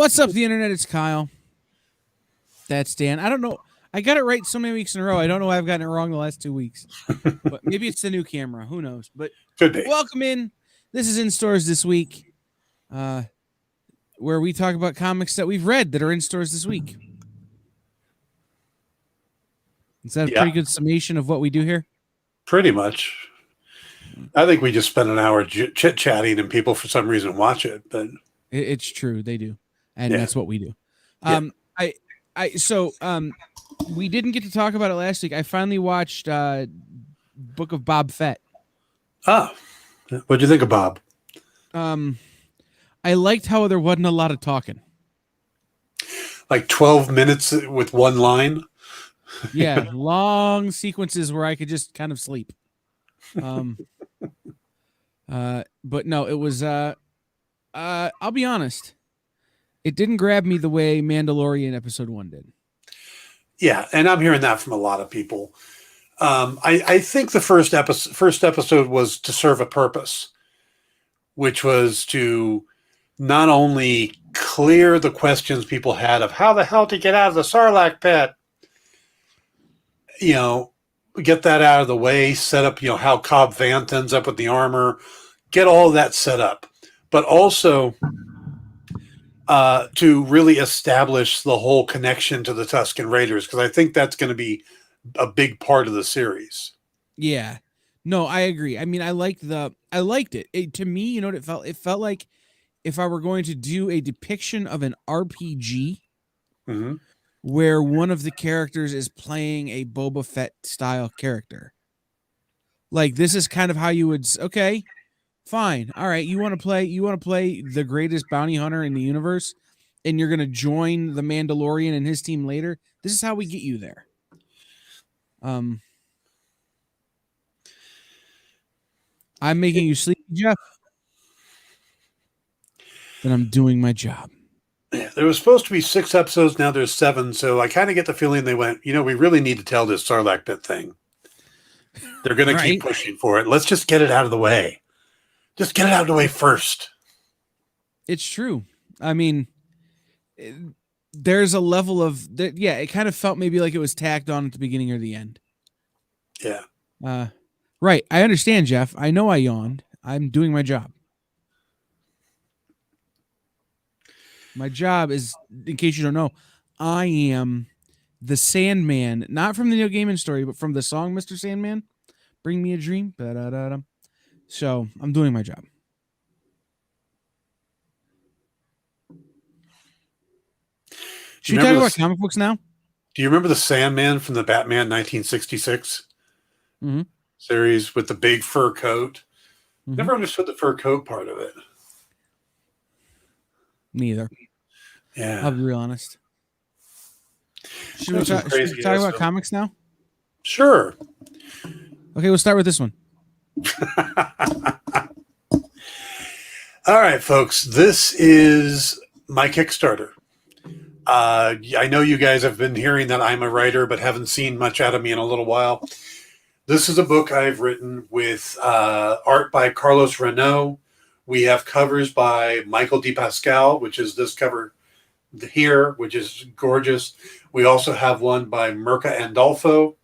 What's up, the internet? It's Kyle. That's Dan. I don't know. I got it right so many weeks in a row. I don't know why I've gotten it wrong the last 2 weeks. But maybe it's the new camera. Who knows? But Could be. welcome in. This is In Stores This Week, where we talk about comics that we've read that are in stores this week. Is that a pretty good summation of what we do here? Pretty much. I think we just spend an hour chit-chatting and people for some reason watch it. But it's true. They do. And that's what we do. We didn't get to talk about it last week. I finally watched Book of Bob Fett. Ah, what'd you think of Bob? I liked how there wasn't a lot of talking. Like 12 minutes with one line? Yeah, long sequences where I could just kind of sleep. But no, it was I'll be honest. It didn't grab me the way Mandalorian episode 1 did. Yeah, and I'm hearing that from a lot of people. I think the first episode was to serve a purpose, which was to not only clear the questions people had of how the hell to get out of the Sarlacc pit, get that out of the way, set up, how Cobb Vanth ends up with the armor, get all of that set up, but also to really establish the whole connection to the Tusken Raiders, because I think that's going to be a big part of the series. Yeah, no, I agree. I mean, I liked it. To me, you know what it felt? It felt like if I were going to do a depiction of an RPG, where one of the characters is playing a Boba Fett style character. Like, this is kind of how you would, okay, fine. All right. You want to play the greatest bounty hunter in the universe, and you're going to join the Mandalorian and his team later. This is how we get you there. I'm making you sleep, Jeff. Then I'm doing my job. Yeah, there was supposed to be 6 episodes. Now there's 7. So I kind of get the feeling they went, we really need to tell this Sarlacc pit thing. They're going to keep pushing for it. Let's just get it out of the way. Just get it out of the way first. It's true. I mean, there's a level of that. Yeah, it kind of felt maybe like it was tacked on at the beginning or the end. Yeah. Right. I understand, Jeff. I know I yawned. I'm doing my job. My job is, in case you don't know, I am the Sandman, not from the Neil Gaiman story, but from the song Mr. Sandman, Bring Me a Dream. Da-da-da-da. So I'm doing my job. Should we talk about comic books now? Do you remember the Sandman from the Batman 1966 series with the big fur coat? Never understood the fur coat part of it. Neither. Yeah. I'll be real honest. Should we talk about comics now? Sure. Okay, we'll start with this one. All right, folks. This is my Kickstarter. I know you guys have been hearing that I'm a writer, but haven't seen much out of me in a little while. This is a book I've written with art by Carlos Renaud. We have covers by Michael DePascal, which is this cover here, which is gorgeous. We also have one by Mirka Andolfo.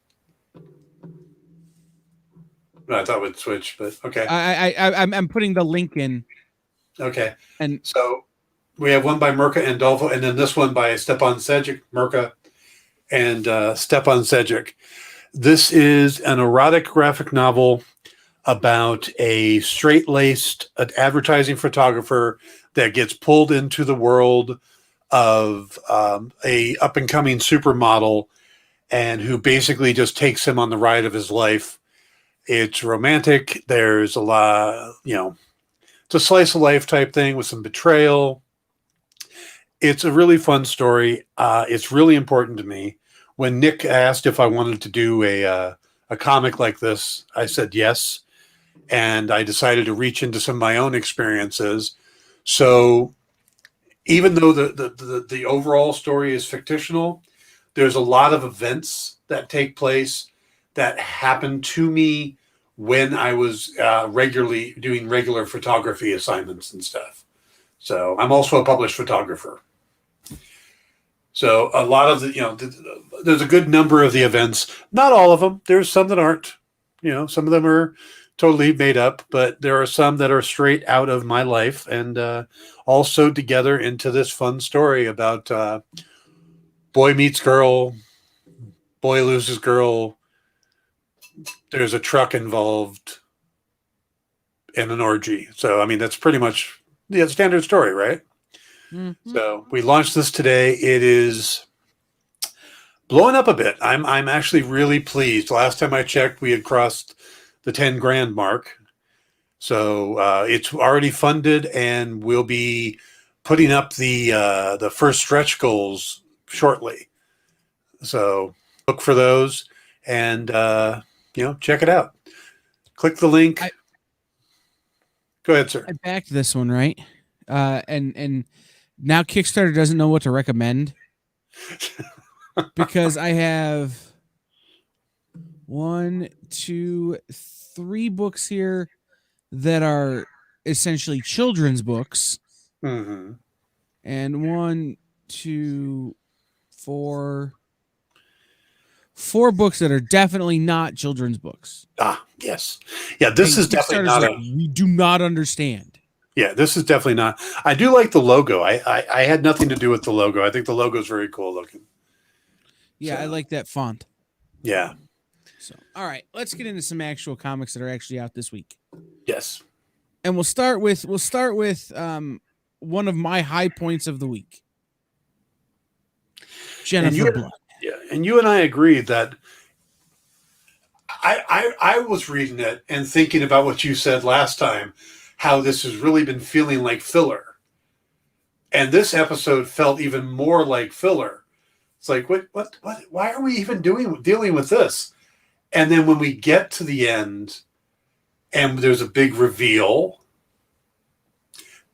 I thought we'd switch, but okay. I'm putting the link in. Okay. And so we have one by Mirka Andolfo, and then this one by Stepan Sejic, Mirka and Stepan Sejic. This is an erotic graphic novel about a straight-laced advertising photographer that gets pulled into the world of a up-and-coming supermodel, and who basically just takes him on the ride of his life. It's romantic. There's a lot, it's a slice of life type thing with some betrayal. It's a really fun story. It's really important to me. When Nick asked if I wanted to do a comic like this, I said yes. And I decided to reach into some of my own experiences. So even though the overall story is fictional, there's a lot of events that take place that happened to me when I was regularly doing regular photography assignments and stuff. So I'm also a published photographer. So a lot of there's a good number of the events. Not all of them. There's some that aren't. Some of them are totally made up, but there are some that are straight out of my life and all sewed together into this fun story about boy meets girl, boy loses girl. There's a truck involved in an orgy. So I mean, that's pretty much the standard story, right? Mm-hmm. So we launched this today. It is blowing up a bit. I'm actually really pleased. Last time I checked, we had crossed the 10 grand mark. So it's already funded, and we'll be putting up the first stretch goals shortly. So look for those, and check it out. Click the link. Go ahead, sir. I backed this one, right? And now Kickstarter doesn't know what to recommend because I have 1, 2, 3 books here that are essentially children's books. Mm-hmm. And 1, 2, 4 books that are definitely not children's books. Ah, yes. Yeah, this is definitely not we do not understand. Yeah, this is definitely not. I do like the logo. I had nothing to do with the logo. I think the logo is very cool looking. Yeah, I like that font. Yeah. So, all right, let's get into some actual comics that are actually out this week. Yes. And we'll start with one of my high points of the week. Jennifer Blood. Yeah, and you and I agreed that I was reading it and thinking about what you said last time, how this has really been feeling like filler. And this episode felt even more like filler. It's like, what, why are we even dealing with this? And then when we get to the end and there's a big reveal,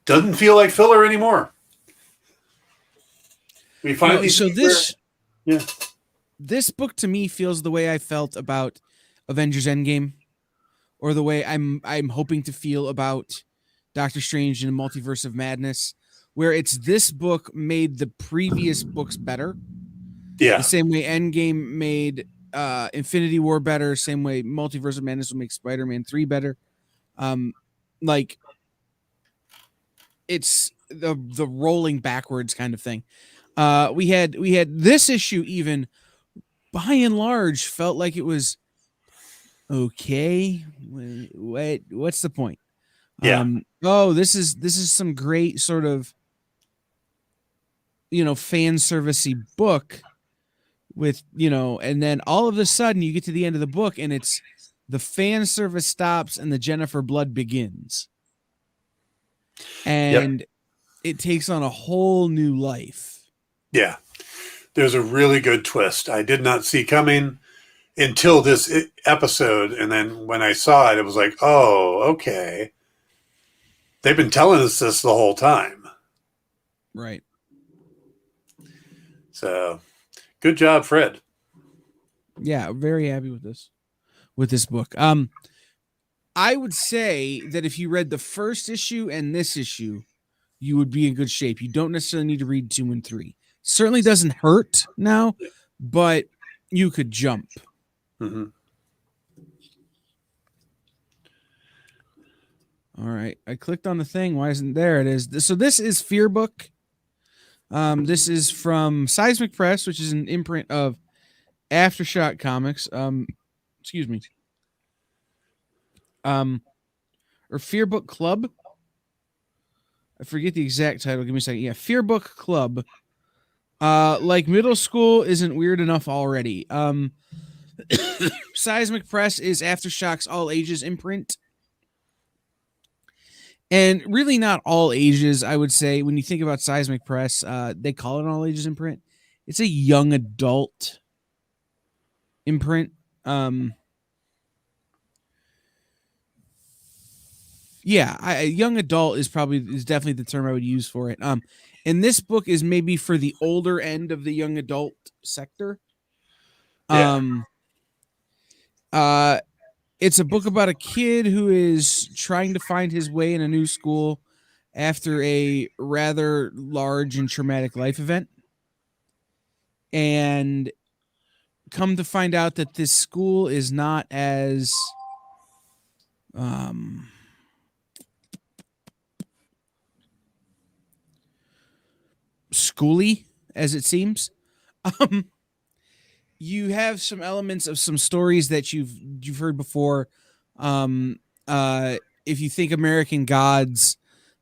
doesn't feel like filler anymore. We finally this book to me feels the way I felt about Avengers Endgame, or the way I'm hoping to feel about Doctor Strange and the Multiverse of Madness, where it's this book made the previous books better. Yeah. The same way Endgame made Infinity War better, same way Multiverse of Madness will make Spider-Man 3 better. Like it's the rolling backwards kind of thing. We had this issue even by and large felt like it was okay. What's the point? Yeah. This is some great sort of fan servicey book with and then all of a sudden you get to the end of the book and it's the fan service stops and the Jennifer Blood begins. And it takes on a whole new life. Yeah. There's a really good twist I did not see coming until this episode. And then when I saw it, it was like, oh, okay. They've been telling us this the whole time. Right. So good job, Fred. Yeah, very happy with this book. I would say that if you read the first issue and this issue, you would be in good shape. You don't necessarily need to read 2 and 3. Certainly doesn't hurt now, but you could jump. Mm-hmm. All right. I clicked on the thing. Why isn't there? It is. So this is Fear Book. This is from Seismic Press, which is an imprint of Aftershock Comics. Excuse me. Or Fear Book Club. I forget the exact title. Give me a second. Yeah, Fear Book Club. Like middle school isn't weird enough already. Seismic Press is Aftershock's all ages imprint. And really not all ages, I would say. When you think about Seismic Press, they call it an all ages imprint. It's a young adult imprint. Yeah, young adult is definitely the term I would use for it. And this book is maybe for the older end of the young adult sector. Yeah. It's a book about a kid who is trying to find his way in a new school after a rather large and traumatic life event. and come to find out that this school is not as schooly as it seems. You have some elements of some stories that you've heard before. Um, if you think American Gods,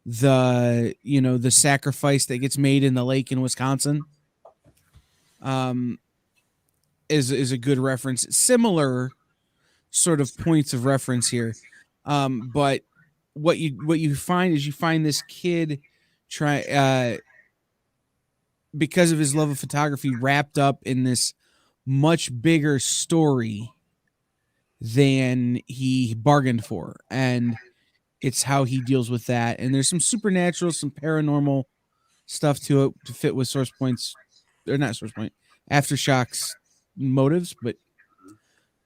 the sacrifice that gets made in the lake in Wisconsin, is a good reference. Similar sort of points of reference here, but what you find is you find this kid because of his love of photography wrapped up in this much bigger story than he bargained for, and it's how he deals with that. And there's some supernatural, some paranormal stuff to it to fit with Source Point's, or not Source Point, Aftershocks motives. But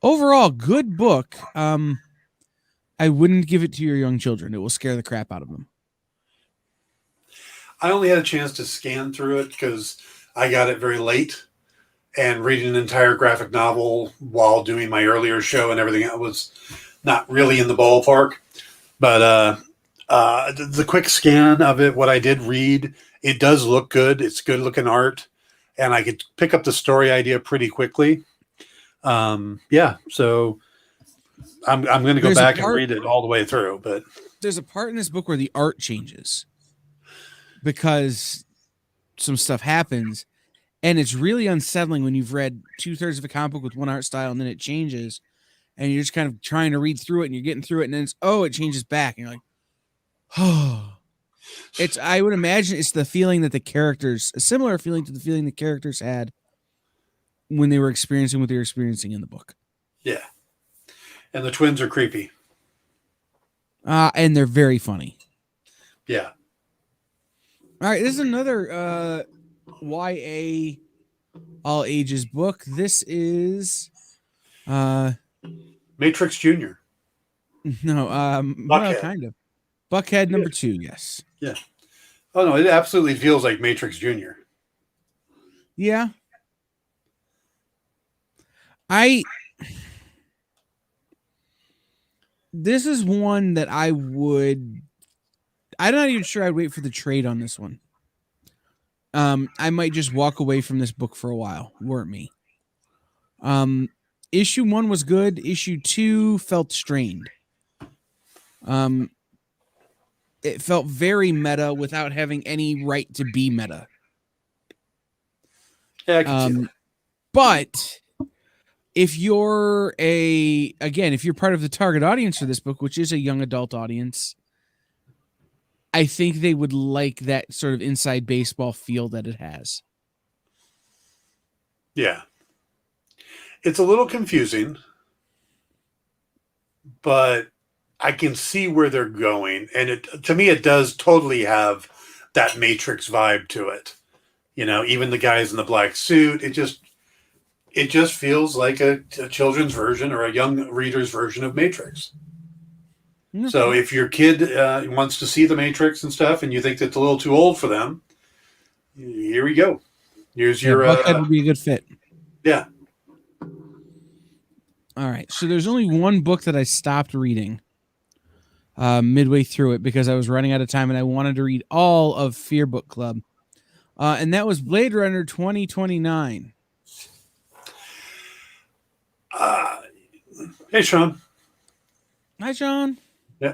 overall, good book. I wouldn't give it to your young children. It will scare the crap out of them. I only had a chance to scan through it because I got it very late, and reading an entire graphic novel while doing my earlier show and everything, I was not really in the ballpark. But the quick scan of it, what I did read, it does look good. It's good looking art, and I could pick up the story idea pretty quickly. So I'm going to go back and read it all the way through. But there's a part in this book where the art changes because some stuff happens, and it's really unsettling when you've read 2/3 of a comic book with one art style and then it changes, and you're just kind of trying to read through it and you're getting through it, and then it changes back, and you're like, oh. I would imagine it's the feeling that a similar feeling to the feeling the characters had when they were experiencing what they were experiencing in the book. Yeah. And the twins are creepy. And they're very funny. Yeah. All right, this is another YA all ages book. This is Matrix Jr. No, well, kind of. Buckhead number 2, yes. Yeah. Oh no, it absolutely feels like Matrix Jr. Yeah. This is one that I'm not even sure I'd wait for the trade on this one. I might just walk away from this book for a while, were it me. Issue 1 was good. Issue 2 felt strained. It felt very meta without having any right to be meta. Yeah, I can see that. But if you're part of the target audience for this book, which is a young adult audience, I think they would like that sort of inside baseball feel that it has. Yeah. It's a little confusing, but I can see where they're going. And to me, it does totally have that Matrix vibe to it. You know, even the guys in the black suit, it just feels like a children's version or a young reader's version of Matrix. Mm-hmm. So if your kid wants to see the Matrix and stuff, and you think that's a little too old for them, here we go. Here's your Buckhead would be a good fit. Yeah. All right. So there's only one book that I stopped reading midway through it because I was running out of time and I wanted to read all of Fear Book Club. And that was Blade Runner 2029. Hey, Sean. Hi, Sean. Yeah.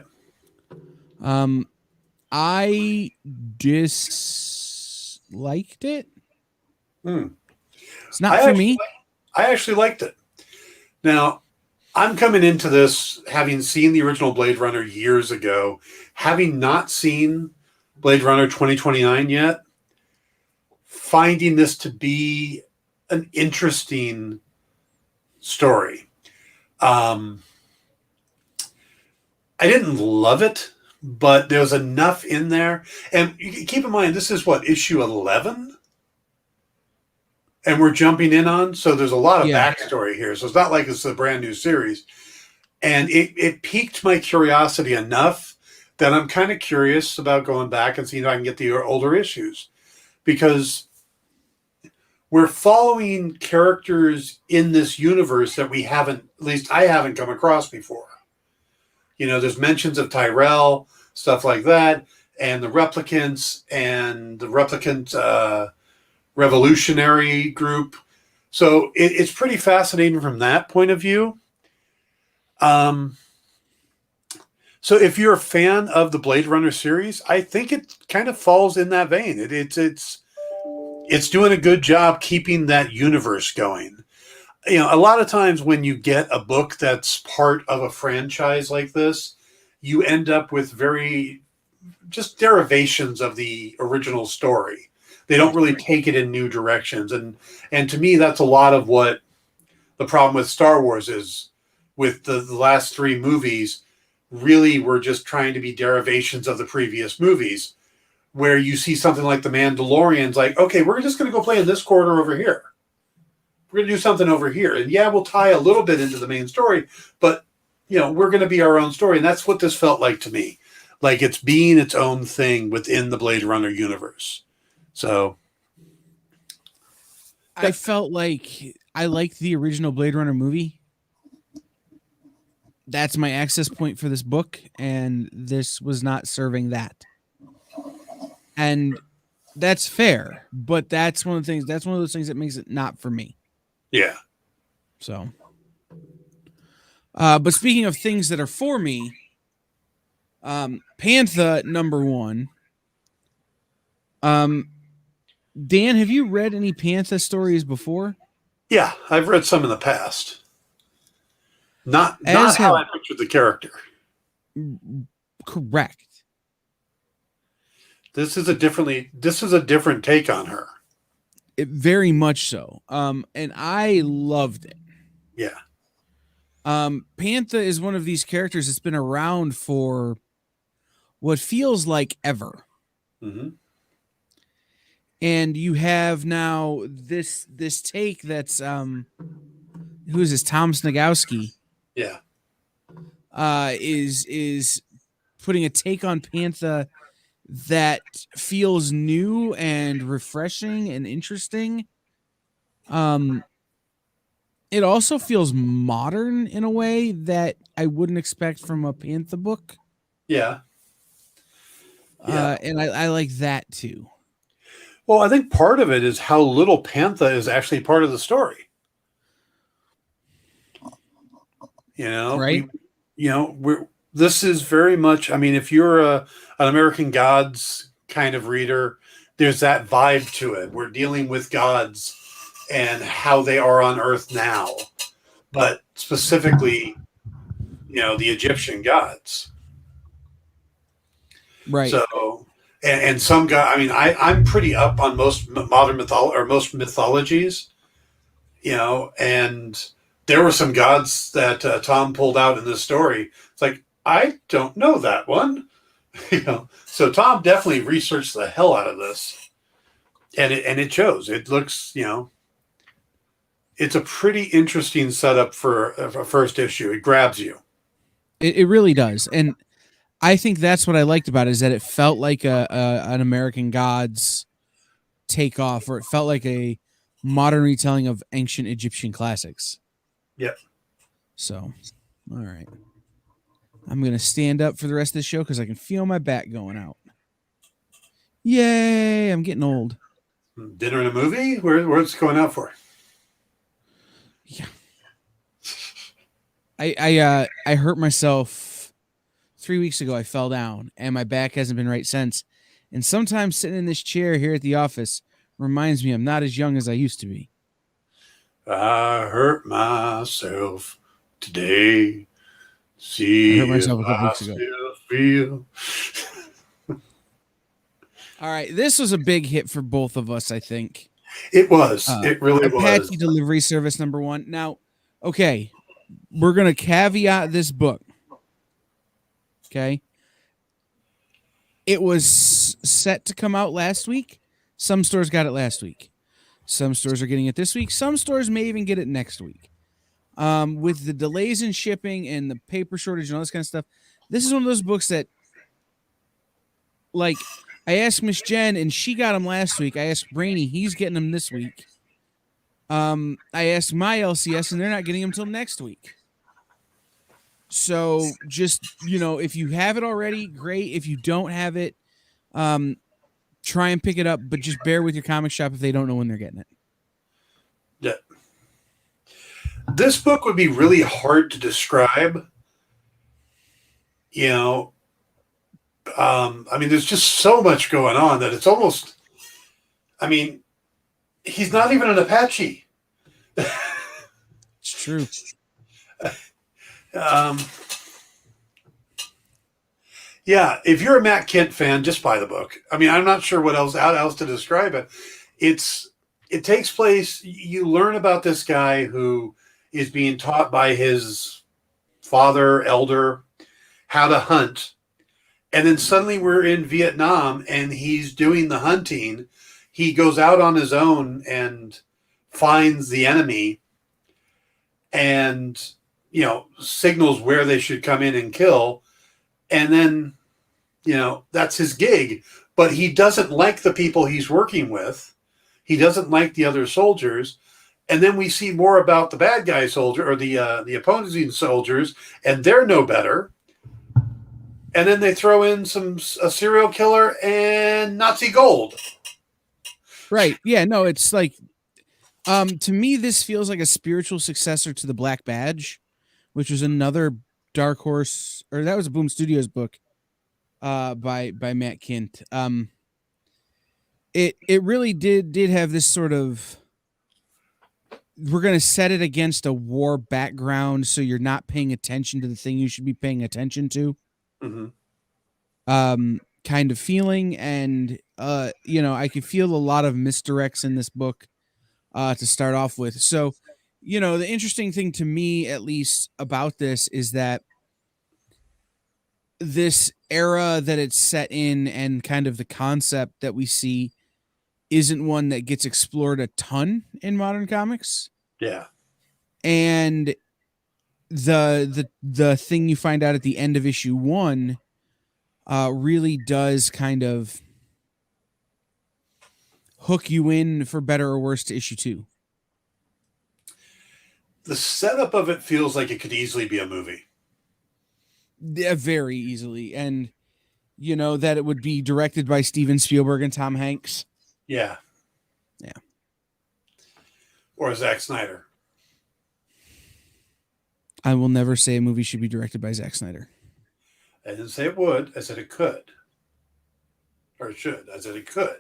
I disliked it. It's not for me. I actually liked it. Now, I'm coming into this having seen the original Blade Runner years ago, having not seen Blade Runner 2029 yet, finding this to be an interesting story. I didn't love it, but there was enough in there. And keep in mind, this is issue 11? And we're jumping in on, so there's a lot of backstory here. So it's not like it's a brand new series. And it piqued my curiosity enough that I'm kind of curious about going back and seeing if I can get the older issues. Because we're following characters in this universe that we haven't, at least I haven't come across before. There's mentions of Tyrell, stuff like that, and the replicants and the replicant revolutionary group. So it's pretty fascinating from that point of view. So if you're a fan of the Blade Runner series, I think it kind of falls in that vein. It's doing a good job keeping that universe going. A lot of times when you get a book that's part of a franchise like this, you end up with very just derivations of the original story. They don't really take it in new directions. And to me, that's a lot of what the problem with Star Wars is. With the last three movies, really were just trying to be derivations of the previous movies, where you see something like The Mandalorian's like, okay, we're just going to go play in this corner over here. We're going to do something over here. And yeah, we'll tie a little bit into the main story, but we're going to be our own story. And that's what this felt like to me. Like it's being its own thing within the Blade Runner universe. So I felt like I liked the original Blade Runner movie. That's my access point for this book, and this was not serving that. And that's fair, but that's one of those things that makes it not for me. Yeah. So, but speaking of things that are for me, Panther #1. Dan, have you read any Panther stories before? Yeah, I've read some in the past. Not how I pictured the character. Correct. This is a different take on her. Very much so. And I loved it. Yeah. Panther is one of these characters that's been around for what feels like ever. Mm-hmm. And you have now this take that's who is this? Tom Snagowski. Yeah. Is putting a take on Panther that feels new and refreshing and interesting. It also feels modern in a way that I wouldn't expect from a Panther book. Yeah. And I like that too. Well, I think part of it is how little Panther is actually part of the story. Right? This is very much, I mean, if you're an American Gods kind of reader, there's that vibe to it. We're dealing with gods and how they are on Earth now, but specifically, the Egyptian gods. Right. So, and some god, I mean, I'm pretty up on most modern most mythologies, and there were some gods that Tom pulled out in this story. It's like, I don't know that one, So Tom definitely researched the hell out of this, and it shows. It looks, it's a pretty interesting setup for a first issue. It grabs you. It really does, and I think that's what I liked about it, is that it felt like an American Gods takeoff, or it felt like a modern retelling of ancient Egyptian classics. Yep. So, all right. I'm going to stand up for the rest of the show because I can feel my back going out. Yay, I'm getting old. Dinner and a movie? Where's it going out for? Yeah. I hurt myself 3 weeks ago. I fell down, and my back hasn't been right since. And sometimes sitting in this chair here at the office reminds me I'm not as young as I used to be. I hurt myself today. See, I hurt myself a couple weeks ago. Feel. All right, this was a big hit for both of us, I think. It was. It really was. Apache Delivery Service #1. Now, okay, we're going to caveat this book. Okay? It was set to come out last week. Some stores got it last week. Some stores are getting it this week. Some stores may even get it next week. With the delays in shipping and the paper shortage and all this kind of stuff, this is one of those books that, like, I asked Miss Jen, and she got them last week. I asked Brainy, he's getting them this week. I asked my LCS, and they're not getting them till next week. So just, if you have it already, great. If you don't have it, try and pick it up, but just bear with your comic shop if they don't know when they're getting it. Yeah. This book would be really hard to describe. There's just so much going on that it's almost, he's not even an Apache. It's true. Yeah, if you're a Matt Kent fan, just buy the book. I'm not sure how else to describe it. It takes place, you learn about this guy who is being taught by his elder, how to hunt. And then suddenly we're in Vietnam and he's doing the hunting. He goes out on his own and finds the enemy and, signals where they should come in and kill. And then, that's his gig. But he doesn't like the people he's working with. He doesn't like the other soldiers. And then we see more about the bad guy soldier or the opposing soldiers, and they're no better. And then they throw in a serial killer and Nazi gold. Right. Yeah, no, it's like, to me, this feels like a spiritual successor to the Black Badge, which was another Dark Horse, or that was a Boom Studios book, by Matt Kent. It really did have this sort of, we're going to set it against a war background, so you're not paying attention to the thing you should be paying attention to. Mm-hmm. Kind of feeling, and I could feel a lot of misdirects in this book to start off with. So, the interesting thing to me, at least, about this is that this era that it's set in and kind of the concept that we see isn't one that gets explored a ton in modern comics. Yeah. And the thing you find out at the end of issue 1 really does kind of hook you in, for better or worse, to issue 2. The setup of it feels like it could easily be a movie. Yeah, very easily. And, that it would be directed by Steven Spielberg and Tom Hanks. Yeah. Yeah. Or Zack Snyder. I will never say a movie should be directed by Zack Snyder. I didn't say it would. I said it could. Or it should. I said it could.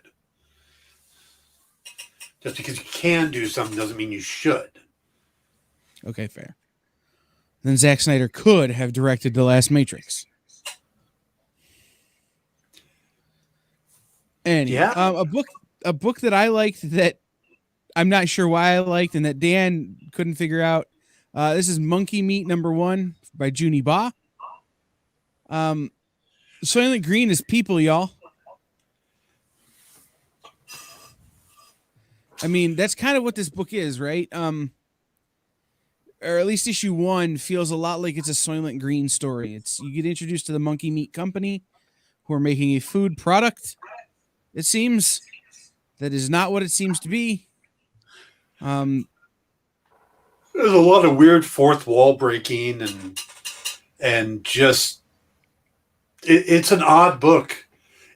Just because you can do something doesn't mean you should. Okay, fair. Then Zack Snyder could have directed The Last Matrix. And yeah, a book that I liked that I'm not sure why I liked and that Dan couldn't figure out. This is Monkey Meat #1 by Junie Ba. Soylent Green is people, y'all. That's kind of what this book is, right? Or at least issue 1 feels a lot like it's a Soylent Green story. You get introduced to the Monkey Meat Company, who are making a food product. It seems that is not what it seems to be. There's a lot of weird fourth wall breaking and just it's an odd book.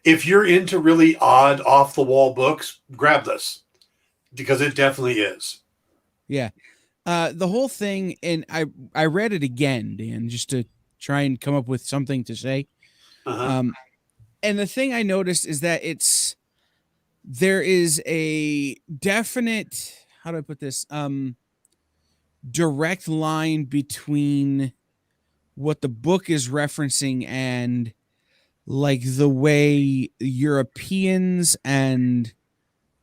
If you're into really odd off the wall books, grab this because it definitely is. Yeah. The whole thing, and I read it again, Dan, just to try and come up with something to say. Uh-huh. And the thing I noticed is that there is a definite, how do I put this? Direct line between what the book is referencing and like the way Europeans and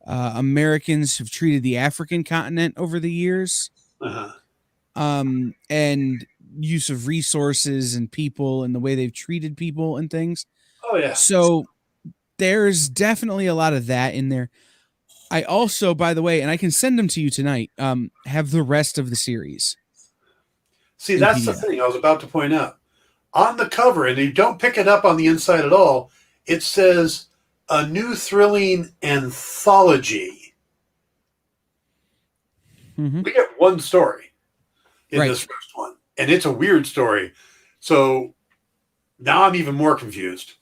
Americans have treated the African continent over the years. Uh-huh. And use of resources and people and the way they've treated people and things. Oh, yeah. So there's definitely a lot of that in there. I also, by the way, and I can send them to you tonight, have the rest of the series. See, that's the thing I was about to point out. On the cover, and you don't pick it up on the inside at all, it says, a new thrilling anthology. Mm-hmm. We get one story in Right. this first one, and it's a weird story. So now I'm even more confused.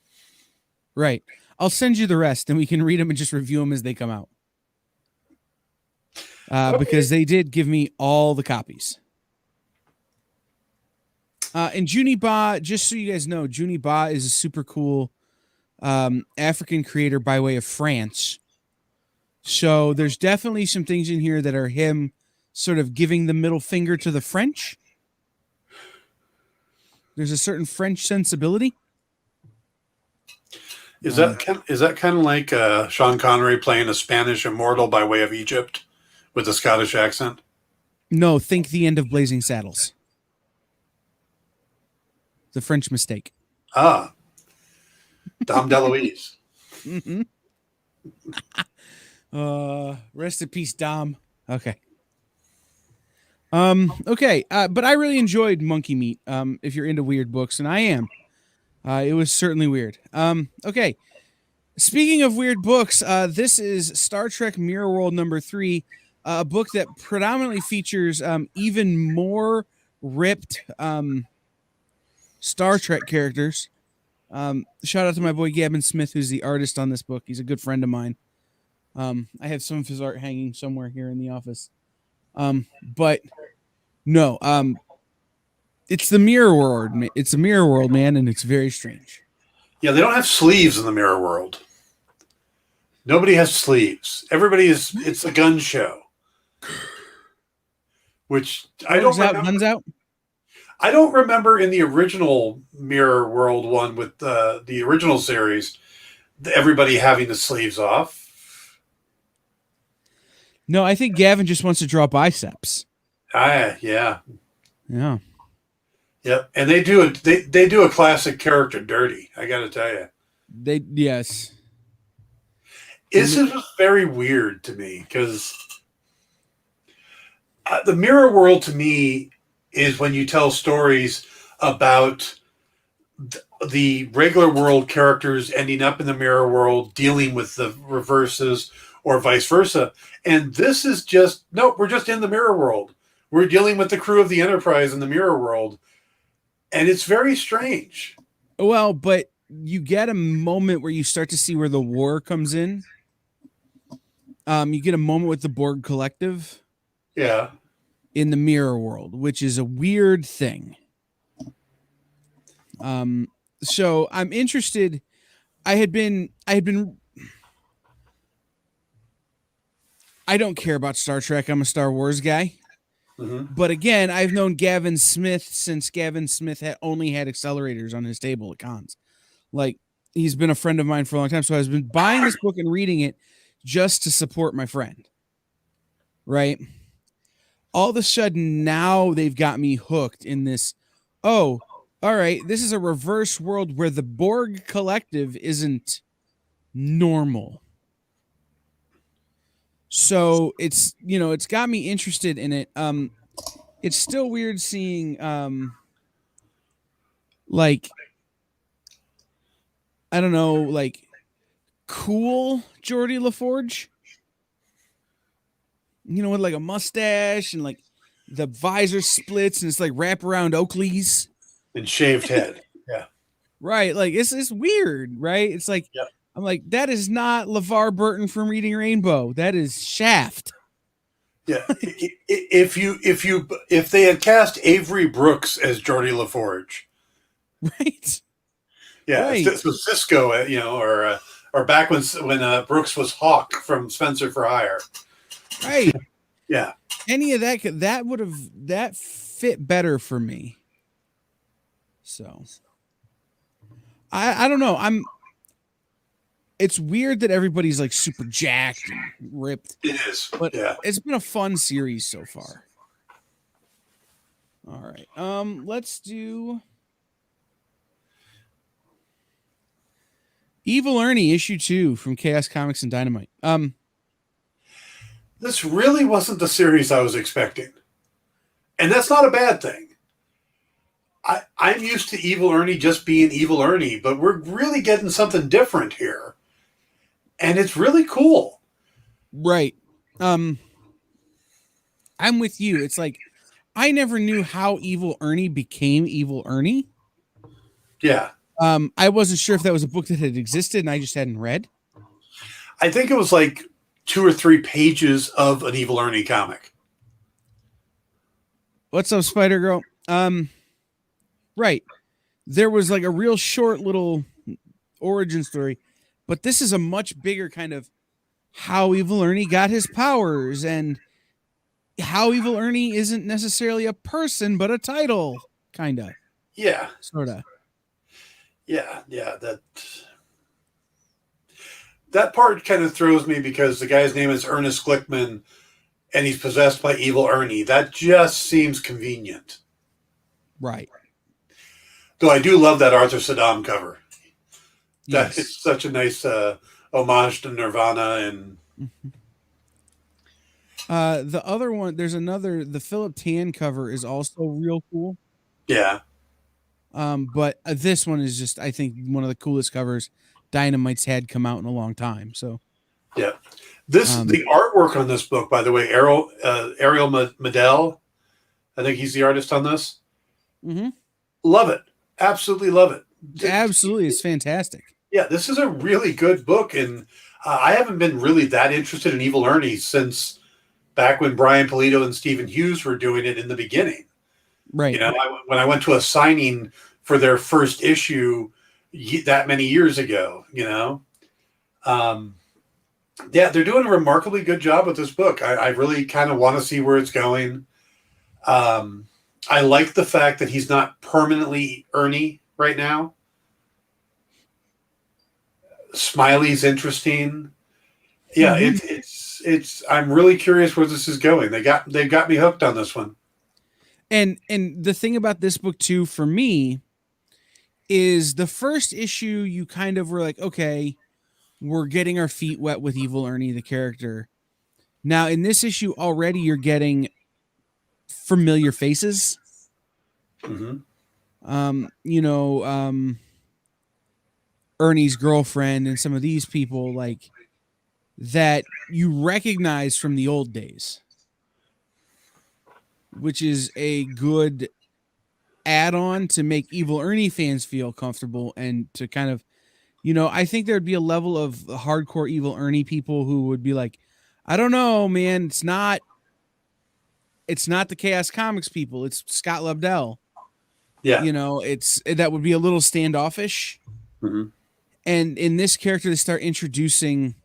Right. I'll send you the rest, and we can read them and just review them as they come out. Okay. Because they did give me all the copies. And Junie Ba, just so you guys know, Junie Ba is a super cool African creator by way of France. So there's definitely some things in here that are him sort of giving the middle finger to the French. There's a certain French sensibility. Is that kind of like Sean Connery playing a Spanish immortal by way of Egypt with a Scottish accent? No, think the end of Blazing Saddles. The French mistake. Ah, Dom DeLuise. Mm-hmm. Rest in peace, Dom. Okay. Okay. But I really enjoyed Monkey Meat. If you're into weird books, and I am. It was certainly weird. Okay. Speaking of weird books, this is Star Trek Mirror World #3, a book that predominantly features even more ripped Star Trek characters. Shout out to my boy Gavin Smith, who's the artist on this book. He's a good friend of mine. I have some of his art hanging somewhere here in the office. But no, it's the Mirror World. It's a Mirror World, man, and it's very strange. Yeah, they don't have sleeves in the Mirror World. Nobody has sleeves. It's a gun show. Which I don't remember. Guns out. I don't remember in the original Mirror World one with the original series, everybody having the sleeves off. No, I think Gavin just wants to draw biceps. Yeah. Yeah. Yep. And they do a classic character dirty, I gotta tell you. Yes. This is very weird to me because the Mirror World to me is when you tell stories about the regular world characters ending up in the Mirror World, dealing with the reverses or vice versa. And this is just, nope, we're just in the Mirror World. We're dealing with the crew of the Enterprise in the Mirror World. And it's very strange. Well, but you get a moment where you start to see where the war comes in. You get a moment with the Borg Collective. Yeah. In the Mirror World, which is a weird thing. So I'm interested. I don't care about Star Trek. I'm a Star Wars guy. Mm-hmm. But again, I've known Gavin Smith since Gavin Smith only had accelerators on his table at cons. Like, he's been a friend of mine for a long time. So I've been buying this book and reading it just to support my friend. Right? All of a sudden, now they've got me hooked in this. Oh, all right. This is a reverse world where the Borg Collective isn't normal. So it's got me interested in it. It's still weird seeing, like, I don't know, like, cool Geordie LaForge. With like a mustache and like the visor splits and it's like wraparound Oakleys and shaved head. Yeah. Right. Like it's weird, right? It's like, yep. I'm like, that is not LeVar Burton from Reading Rainbow. That is Shaft. Yeah. if they had cast Avery Brooks as Geordie LaForge. Right. Yeah. Right. So Cisco, or back when Brooks was Hawk from Spencer for Hire. Right. Yeah. Any of that fit better for me. So I don't know. It's weird that everybody's like super jacked and ripped. It is. But yeah. It's been a fun series so far. All right. Let's do Evil Ernie issue 2 from Chaos Comics and Dynamite. This really wasn't the series I was expecting. And that's not a bad thing. I'm used to Evil Ernie just being Evil Ernie, but we're really getting something different here. And it's really cool. Right. I'm with you. It's like I never knew how Evil Ernie became Evil Ernie. Yeah. I wasn't sure if that was a book that had existed and I just hadn't read. I think it was like 2 or 3 pages of an Evil Ernie comic. What's up, Spider Girl? Right. There was like a real short little origin story, but this is a much bigger kind of how Evil Ernie got his powers and how Evil Ernie isn't necessarily a person, but a title, kind of. Yeah. Sort of. Yeah. That part kind of throws me because the guy's name is Ernest Glickman and he's possessed by Evil Ernie. That just seems convenient. Right. Though I do love that Arthur Saddam cover. Yes. That is such a nice homage to Nirvana. And the other one, there's another, the Philip Tan cover is also real cool. Yeah. But this one is just, I think, one of the coolest covers Dynamite's had come out in a long time. So, yeah. The artwork on this book, by the way, Ariel Medell, I think he's the artist on this. Mm-hmm. Love it. Absolutely love it. Absolutely. It's fantastic. Yeah, this is a really good book. And I haven't been really that interested in Evil Ernie since back when Brian Pulido and Stephen Hughes were doing it in the beginning. Right. You know, when I went to a signing for their first issue that many years ago, you know. Yeah, they're doing a remarkably good job with this book. I really kind of want to see where it's going. I like the fact that he's not permanently Ernie right now. Smiley's interesting. Yeah, it's. I'm really curious where this is going. They've got me hooked on this one. And the thing about this book too, for me, is the first issue you kind of were like, okay, we're getting our feet wet with Evil Ernie, the character. Now in this issue already, you're getting familiar faces. Mm-hmm. Ernie's girlfriend and some of these people like that you recognize from the old days, which is a good add-on to make Evil Ernie fans feel comfortable and to kind of, I think there'd be a level of hardcore Evil Ernie people who would be like, I don't know, man, it's not the Chaos Comics people, it's Scott Lobdell. Yeah. That would be a little standoffish. Mm-hmm. And in this character, they start introducing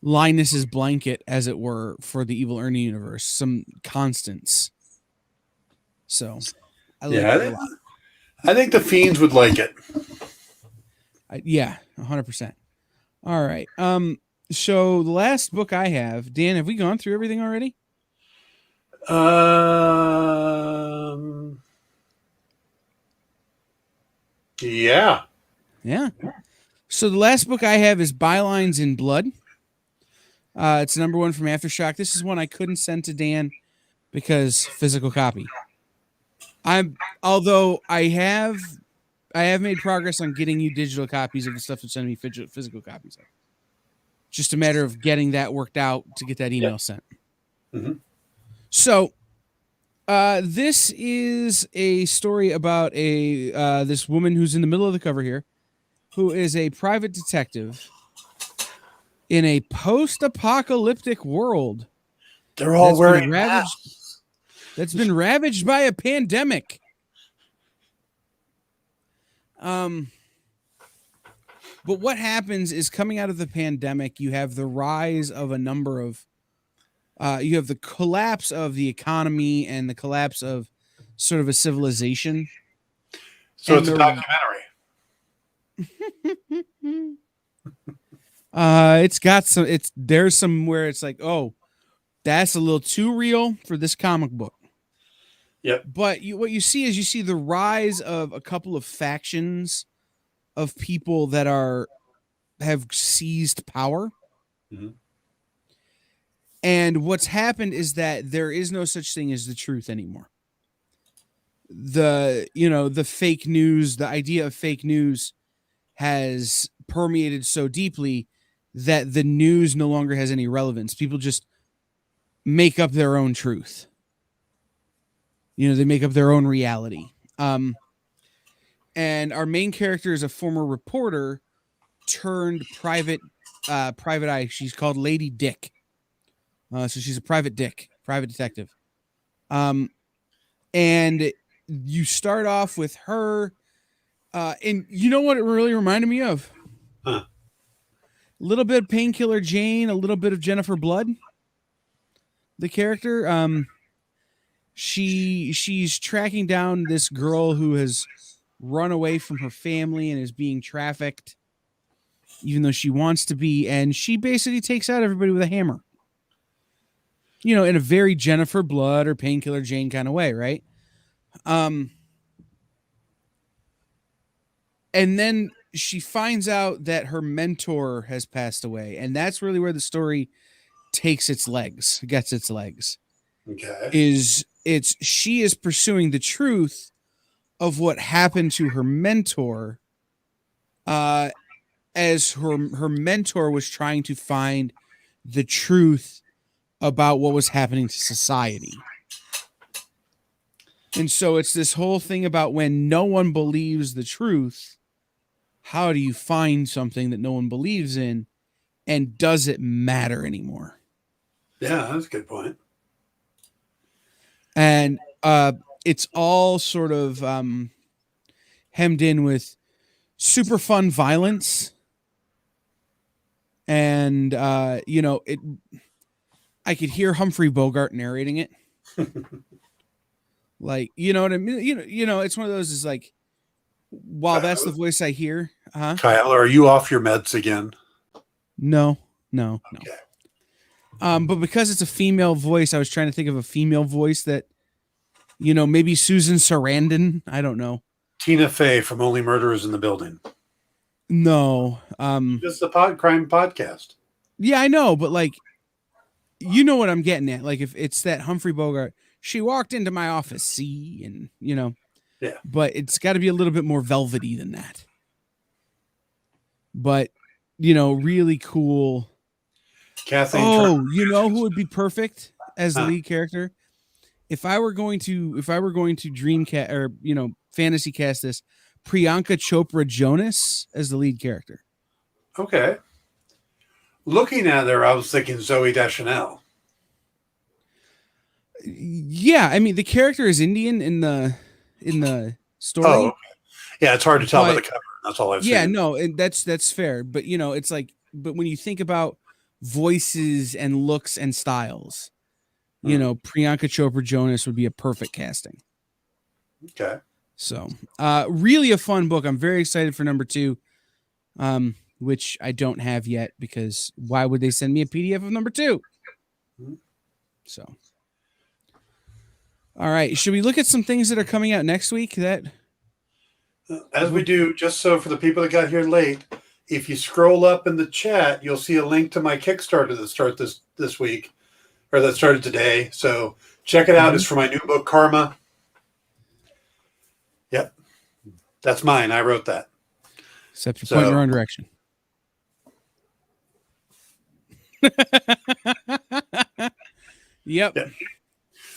Linus's blanket, as it were, for the Evil Ernie universe, some constants. So I like it a lot. I think the Fiends would like it. 100%. All right. So the last book I have, Dan, have we gone through everything already? Yeah. Yeah. So the last book I have is Bylines in Blood. It's number 1 from Aftershock. This is one I couldn't send to Dan because physical copy. Although I have made progress on getting you digital copies of the stuff to send me physical copies of. Just a matter of getting that worked out to get that email sent. Mm-hmm. So this is a story about this woman who's in the middle of the cover here, who is a private detective in a post-apocalyptic world. They're all wearing masks. That's been ravaged by a pandemic. But what happens is, coming out of the pandemic, you have the rise of a number of you have the collapse of the economy and the collapse of sort of a civilization. So it's a documentary. There's some where it's like, oh, that's a little too real for this comic book. Yep. But what you see the rise of a couple of factions of people that have seized power. Mm-hmm. And what's happened is that there is no such thing as the truth anymore. The fake news, the idea of fake news has permeated so deeply that the news no longer has any relevance. People just make up their own truth. They make up their own reality. And our main character is a former reporter turned private eye. She's called Lady Dick. So she's a private detective. And you start off with her. And you know what it really reminded me of? Huh. A little bit of Painkiller Jane, a little bit of Jennifer Blood. The character, she's tracking down this girl who has run away from her family and is being trafficked, even though she wants to be, and she basically takes out everybody with a hammer. In a very Jennifer Blood or Painkiller Jane kind of way, right? And then she finds out that her mentor has passed away, and that's really where the story gets its legs. Okay. She is pursuing the truth of what happened to her mentor, as her mentor was trying to find the truth about what was happening to society. And so it's this whole thing about when no one believes the truth, how do you find something that no one believes in, and does it matter anymore? Yeah, that's a good point. And it's all sort of hemmed in with super fun violence. And, I could hear Humphrey Bogart narrating it. Like, you know what I mean? It's one of those is like, while that's the voice I hear. Kyle, are you off your meds again? No. Okay. But because it's a female voice, I was trying to think of a female voice that, maybe Susan Sarandon. I don't know. Tina Fey from Only Murderers in the Building. No. This is a crime podcast. Yeah, I know, but like, you know what I'm getting at. Like, if it's that Humphrey Bogart, she walked into my office, see, and Yeah. But it's got to be a little bit more velvety than that. But really cool. Kathleen. Oh, who would be perfect as the lead character? If I were going to dreamcast or fantasy cast this, Priyanka Chopra Jonas as the lead character. Okay. Looking at her, I was thinking Zooey Deschanel. Yeah, I mean the character is Indian in the story. Oh, okay. Yeah, it's hard to tell by the cover. That's all I've seen. Yeah, no, and that's fair. But it's like, but when you think about voices and looks and styles, Priyanka Chopra Jonas would be a perfect casting. Okay. So, really a fun book. I'm very excited for number 2, which I don't have yet because why would they send me a PDF of number 2? So, all right. Should we look at some things that are coming out next week? As we do, just so for the people that got here late, if you scroll up in the chat, you'll see a link to my Kickstarter that started this week, or that started today. So check it out. It's for my new book, Karma. Yep. That's mine. I wrote that. Except you're pointing the wrong direction. Yep.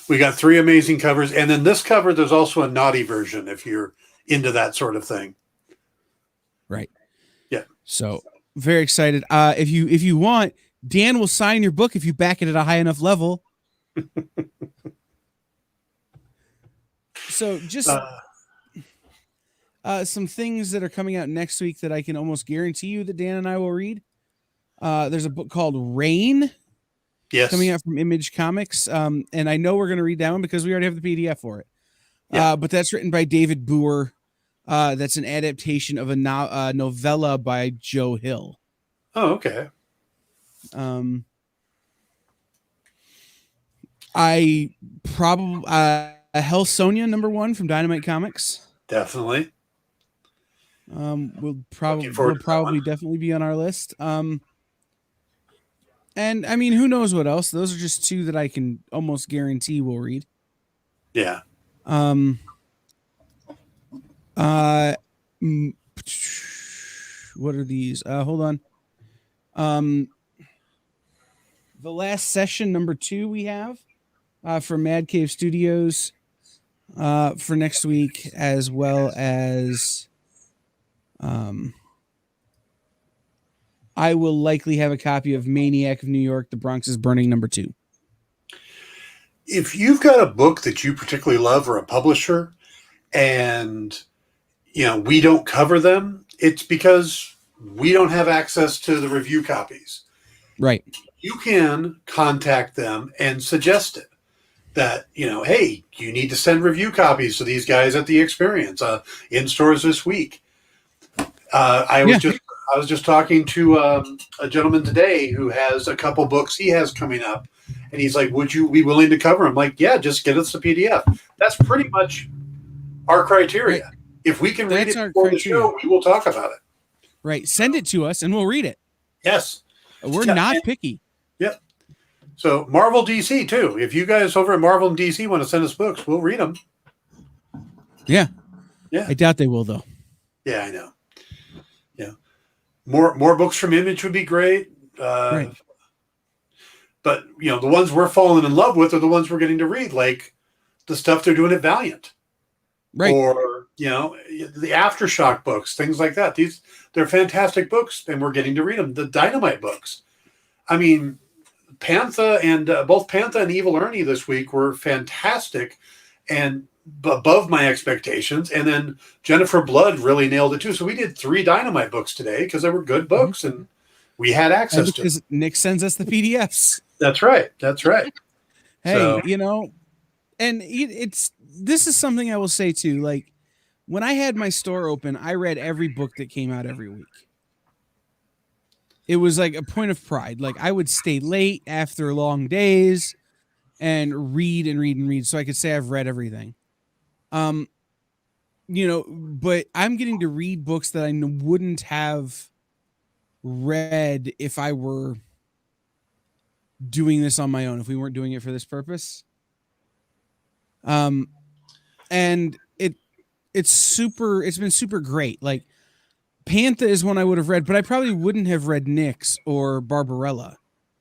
We got 3 amazing covers. And then this cover, there's also a naughty version if you're into that sort of thing. Right. Yeah. So very excited. If you want, Dan will sign your book if you back it at a high enough level. So just some things that are coming out next week that I can almost guarantee you that Dan and I will read. There's a book called Rain. Yes. Coming out from Image Comics. And I know we're going to read that one because we already have the PDF for it. Yeah. But that's written by David Boer. That's an adaptation of a novella by Joe Hill. Oh, okay. I probably Hell Sonia #1 from Dynamite Comics. Definitely. Will probably definitely be on our list. And I mean, who knows what else? Those are just 2 that I can almost guarantee we'll read. Yeah. What are these? Hold on. the last session, number 2, we have for Mad Cave Studios for next week, as well as I will likely have a copy of Maniac of New York, The Bronx is Burning, number 2. If you've got a book that you particularly love or a publisher, and we don't cover them, it's because we don't have access to the review copies. Right. You can contact them and suggest it. That, hey, you need to send review copies to these guys at the Experience in stores this week. I was just talking to a gentleman today who has a couple books he has coming up, and he's like, "Would you be willing to cover them?" Like, yeah, just get us the PDF. That's pretty much our criteria. Right. If we can read it before the show, we will talk about it. Right. Send it to us, and we'll read it. Yes, we're not picky. Yep. So Marvel DC too. If you guys over at Marvel and DC want to send us books, we'll read them. Yeah. Yeah. I doubt they will, though. Yeah, I know. Yeah. More books from Image would be great. Right. But the ones we're falling in love with are the ones we're getting to read, like the stuff they're doing at Valiant. Right. Or, the Aftershock books, things like that. They're fantastic books, and we're getting to read them. The Dynamite books. I mean, Pantha and both Pantha and Evil Ernie this week were fantastic and above my expectations. And then Jennifer Blood really nailed it too. So we did 3 Dynamite books today because they were good books and we had access to them. Nick sends us the PDFs. That's right. That's right. Hey, and this is something I will say too. Like, when I had my store open, I read every book that came out every week. It was like a point of pride. Like, I would stay late after long days and read and read and read so I could say I've read everything. But I'm getting to read books that I wouldn't have read if I were doing this on my own, if we weren't doing it for this purpose. And it's been super great. Like, Pantha is one I would have read, but I probably wouldn't have read Nyx or Barbarella.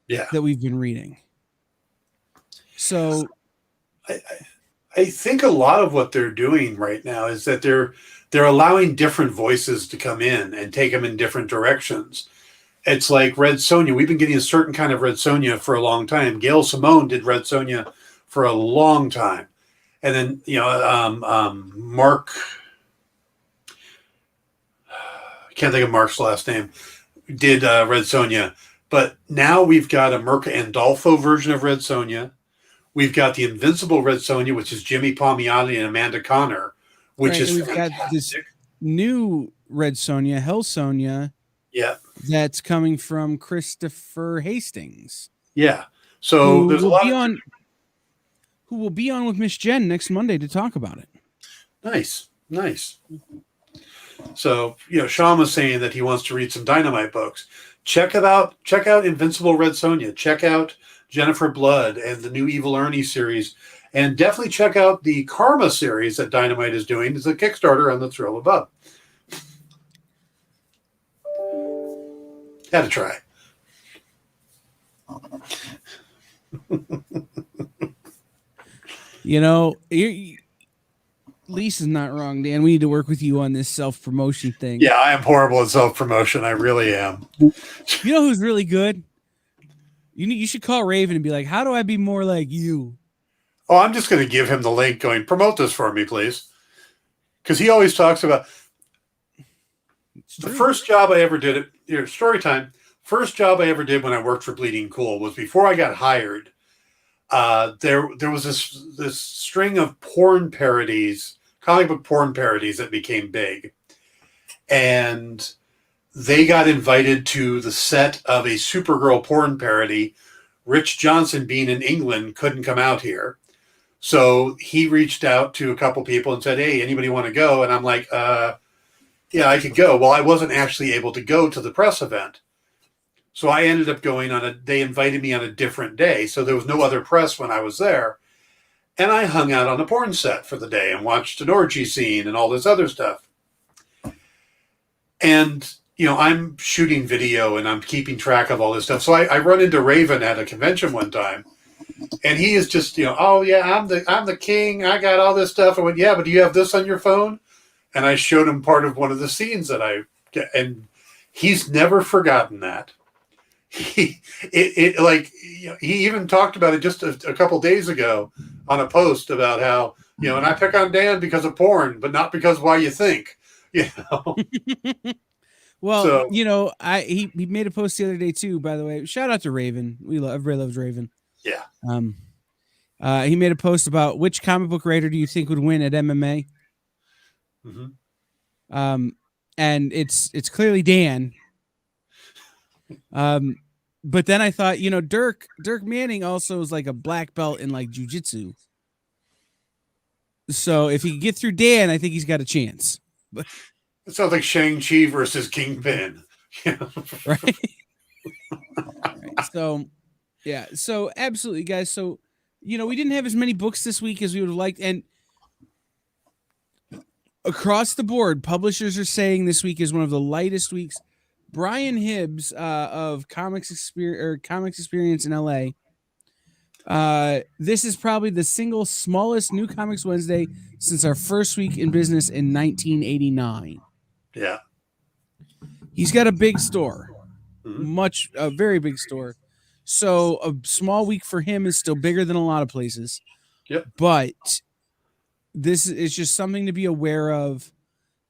Yeah. That we've been reading. So I think a lot of what they're doing right now is that they're allowing different voices to come in and take them in different directions. It's like Red Sonja. We've been getting a certain kind of Red Sonja for a long time. Gail Simone did Red Sonja for a long time. And then, Mark, I can't think of Mark's last name, did Red Sonja. But now we've got a Mirka Andolfo version of Red Sonja. We've got the Invincible Red Sonja, which is Jimmy Palmiotti and Amanda Connor, which is we've got this new Red Sonja, Hell Sonja. Yeah. That's coming from Christopher Hastings. Yeah. So there's a lot who will be on with Miss Jen next Monday to talk about it. Nice. So, Sean was saying that he wants to read some Dynamite books. Check out Invincible Red Sonja. Check out Jennifer Blood and the new Evil Ernie series. And definitely check out the Karma series that Dynamite is doing. It's a Kickstarter on the Thrill Above. Had to try. Lisa's not wrong, Dan. We need to work with you on this self-promotion thing. Yeah, I am horrible at self-promotion. I really am. You know who's really good? You should call Raven and be like, how do I be more like you? Oh, I'm just going to give him the link going, promote this for me, please. Because he always talks about the first job I ever did story time. First job I ever did when I worked for Bleeding Cool was before I got hired. There was this string of porn parodies, comic book porn parodies that became big. And they got invited to the set of a Supergirl porn parody. Rich Johnson, being in England, couldn't come out here. So he reached out to a couple people and said, hey, anybody want to go? And I'm like, yeah, I could go. Well, I wasn't actually able to go to the press event. So I ended up going they invited me on a different day. So there was no other press when I was there. And I hung out on the porn set for the day and watched an orgy scene and all this other stuff. And I'm shooting video and I'm keeping track of all this stuff. So I run into Raven at a convention one time, and he is just, oh yeah, I'm the king. I got all this stuff. I went, yeah, but do you have this on your phone? And I showed him part of one of the scenes that I get, and he's never forgotten that. He he even talked about it just a couple days ago on a post about how, and I pick on Dan because of porn, but not because of why you think, Well, So, he made a post the other day too. By the way, shout out to Raven. Everybody loves Raven. yeah. He made a post about which comic book writer do you think would win at MMA. Mm-hmm. And it's clearly Dan. But then I thought, Dirk Manning also is like a black belt in like jujitsu. So if he can get through Dan, I think he's got a chance. But it sounds like Shang-Chi versus Kingpin. Right? Right. So, yeah. So absolutely, guys. So, we didn't have as many books this week as we would have liked. And across the board, publishers are saying this week is one of the lightest weeks. Brian Hibbs of Comics Experience in LA. This is probably the single smallest New Comics Wednesday since our first week in business in 1989. Yeah. He's got a big store, Mm-hmm. a very big store. So a small week for him is still bigger than a lot of places. Yep. But this is just something to be aware of,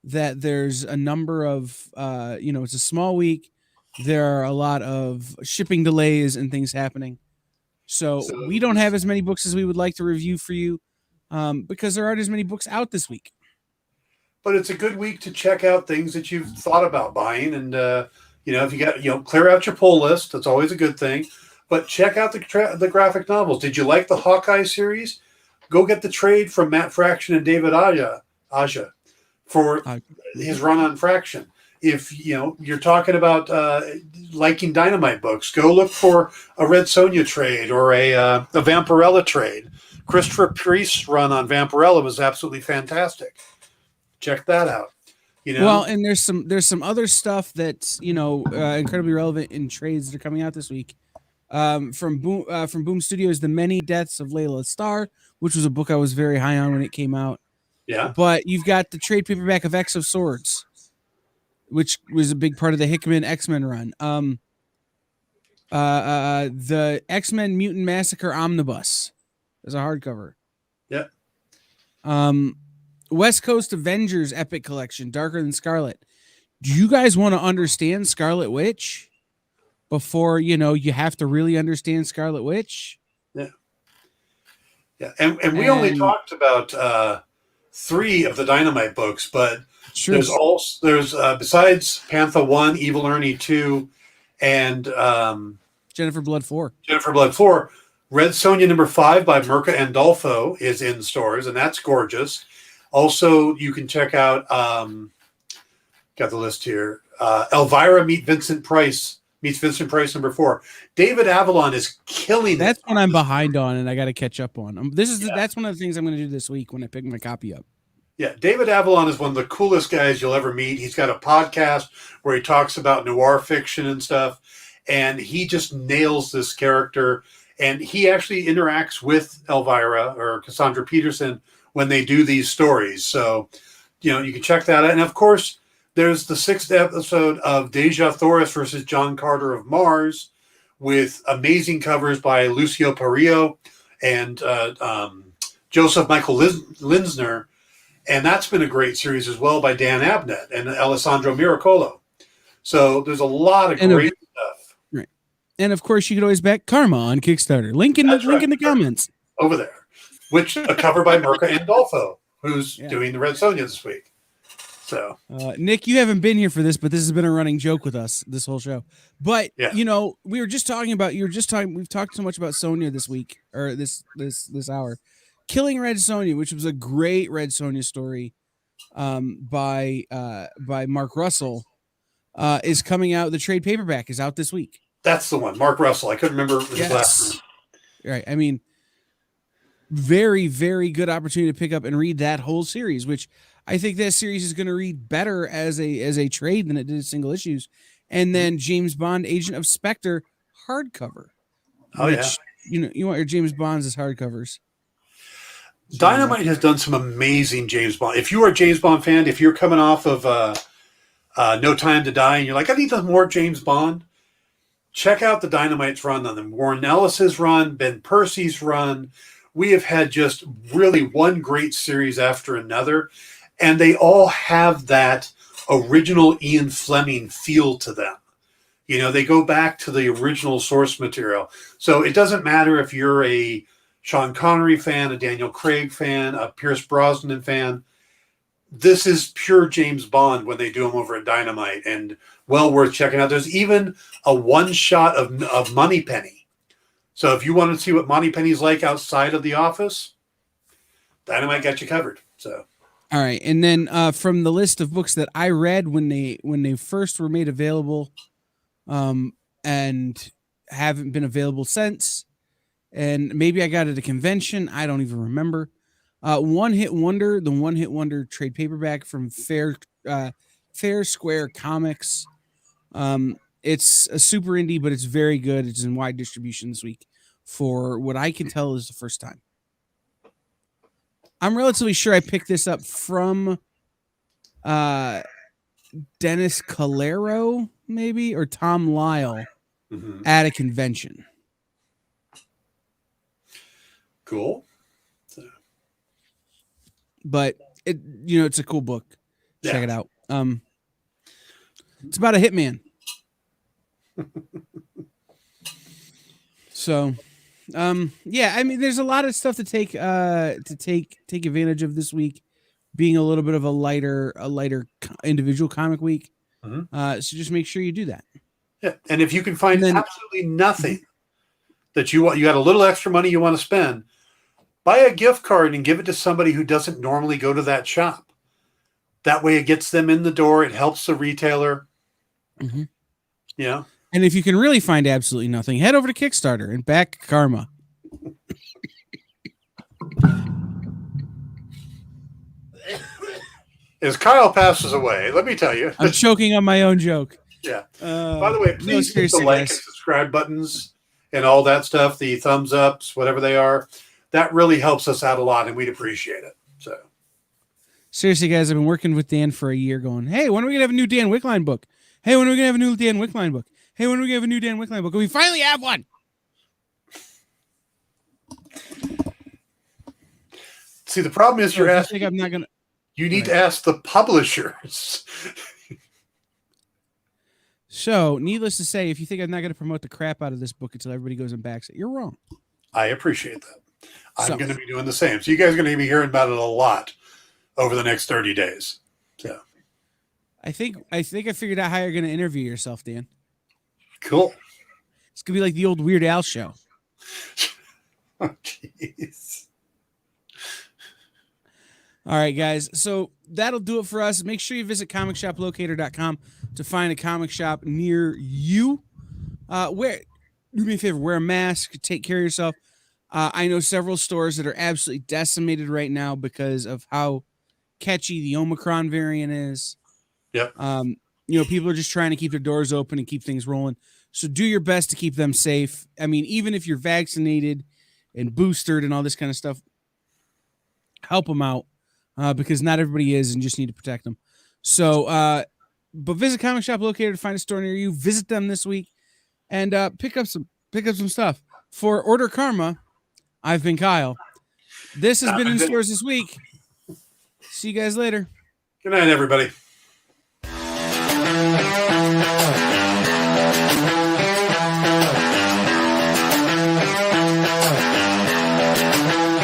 that there's a number of, it's a small week. There are a lot of shipping delays and things happening. So we don't have as many books as we would like to review for you, because there aren't as many books out this week. But it's a good week to check out things that you've thought about buying. And, if you got, clear out your pull list, that's always a good thing. But check out the graphic novels. Did you like the Hawkeye series? Go get the trade from Matt Fraction and David Aja for his run on Fraction. If you're talking about liking Dynamite books, go look for a Red Sonja trade or a Vampirella trade. Christopher Priest's run on Vampirella was absolutely fantastic. Check that out. Well, and there's some other stuff that's incredibly relevant in trades that are coming out this week. From Boom Studios, The Many Deaths of Layla Starr, which was a book I was very high on when it came out. Yeah. But you've got the trade paperback of X of Swords, which was a big part of the Hickman X-Men run. The X-Men Mutant Massacre Omnibus is a hardcover. Yeah. West Coast Avengers Epic Collection, Darker Than Scarlet. Do you guys want to understand Scarlet Witch before, you have to really understand Scarlet Witch? Yeah. Yeah. And we only talked about 3 of the Dynamite books, but sure. There's besides Panther 1, Evil Ernie 2, and Jennifer Blood 4. Red Sonja number 5 by Mirka Andolfo is in stores, and that's gorgeous. Also, you can check out, got the list here, Elvira meets Vincent Price number 4. David Avalon is killing That's it. That's what I'm behind on, and I got to catch up on. That's one of the things I'm going to do this week when I pick my copy up. Yeah, David Avalon is one of the coolest guys you'll ever meet. He's got a podcast where he talks about noir fiction and stuff, and he just nails this character. And he actually interacts with Elvira or Cassandra Peterson when they do these stories. So, you can check that out. And, of course, there's the 6th episode of Deja Thoris versus John Carter of Mars with amazing covers by Lucio Parrillo and Joseph Michael Linsner. And that's been a great series as well by Dan Abnett and Alessandro Miracolo. So there's a lot of great stuff. Right. And, of course, you can always back Karma on Kickstarter. Link in the comments. Over there. Which a cover by Mirka Andolfo, who's doing the Red Sonja this week. So, Nick, you haven't been here for this, but this has been a running joke with us this whole show. But we were just talking about. We've talked so much about Sonja this week or this hour. Killing Red Sonja, which was a great Red Sonja story, by Mark Russell, is coming out. The trade paperback is out this week. That's the one, Mark Russell. I couldn't remember his last name. Right. I mean, very, very good opportunity to pick up and read that whole series, which I think that series is going to read better as a trade than it did as single issues. And then James Bond, Agent of Spectre, hardcover. Oh, which, you want your James Bonds as hardcovers. Dynamite has done some amazing James Bond. If you are a James Bond fan, if you're coming off of No Time to Die and you're like, I need more James Bond, check out the Dynamite's run on them. Warren Ellis's run, Ben Percy's run. We have had just really one great series after another, and they all have that original Ian Fleming feel to them. They go back to the original source material. So it doesn't matter if you're a Sean Connery fan, a Daniel Craig fan, a Pierce Brosnan fan. This is pure James Bond when they do them over at Dynamite, and well worth checking out. There's even a one shot of Moneypenny. So if you want to see what Moneypenny's like outside of the office, Dynamite got you covered. So. All right. And then from the list of books that I read when they first were made available, and haven't been available since, and maybe I got it at a convention, I don't even remember. One Hit Wonder, the One Hit Wonder trade paperback from Fair Square Comics. It's a super indie, but it's very good. It's in wide distribution this week for what I can tell is the first time. I'm relatively sure I picked this up from Dennis Calero, maybe, or Tom Lyle at a convention. Cool. But it's a cool book. Check it out. It's about a hitman. So, I mean, there's a lot of stuff to take advantage of this week, being a little bit of a lighter individual comic week. So just make sure you do that. Yeah, and if you can find absolutely nothing that you want, you got a little extra money you want to spend, buy a gift card and give it to somebody who doesn't normally go to that shop. That way it gets them in the door. It helps the retailer. Yeah. And if you can really find absolutely nothing, head over to Kickstarter and back Karma. As Kyle passes away, let me tell you. I'm choking on my own joke. Yeah. By the way, please hit the like and subscribe buttons and all that stuff, the thumbs ups, whatever they are. That really helps us out a lot, and we'd appreciate it. So, seriously, guys, I've been working with Dan for a year going, hey, when are we going to have a new Dan Wickline book? Hey, when are we going to have a new Dan Wickline book? Hey, when are we going to have a new Dan Wickline book? And we finally have one. See, the problem is you're asking. I'm not going to. You need to ask the publishers. So, needless to say, if you think I'm not going to promote the crap out of this book until everybody goes and backs it, you're wrong. I appreciate that. I'm going to be doing the same. So you guys are going to be hearing about it a lot over the next 30 days. So I think I figured out how you're going to interview yourself, Dan. Cool. It's going to be like the old Weird Al show. Oh, jeez. All right, guys. So that'll do it for us. Make sure you visit comicshoplocator.com to find a comic shop near you. Do me a favor, wear a mask, take care of yourself. I know several stores that are absolutely decimated right now because of how catchy the Omicron variant is. Yep. People are just trying to keep their doors open and keep things rolling. So do your best to keep them safe. I mean, even if you're vaccinated and boosted and all this kind of stuff, help them out because not everybody is and just need to protect them. So, but visit Comic Shop Locator to find a store near you. Visit them this week and pick up some stuff. For Order Karma, I've been Kyle. This has been in stores this week. See you guys later. Good night, everybody.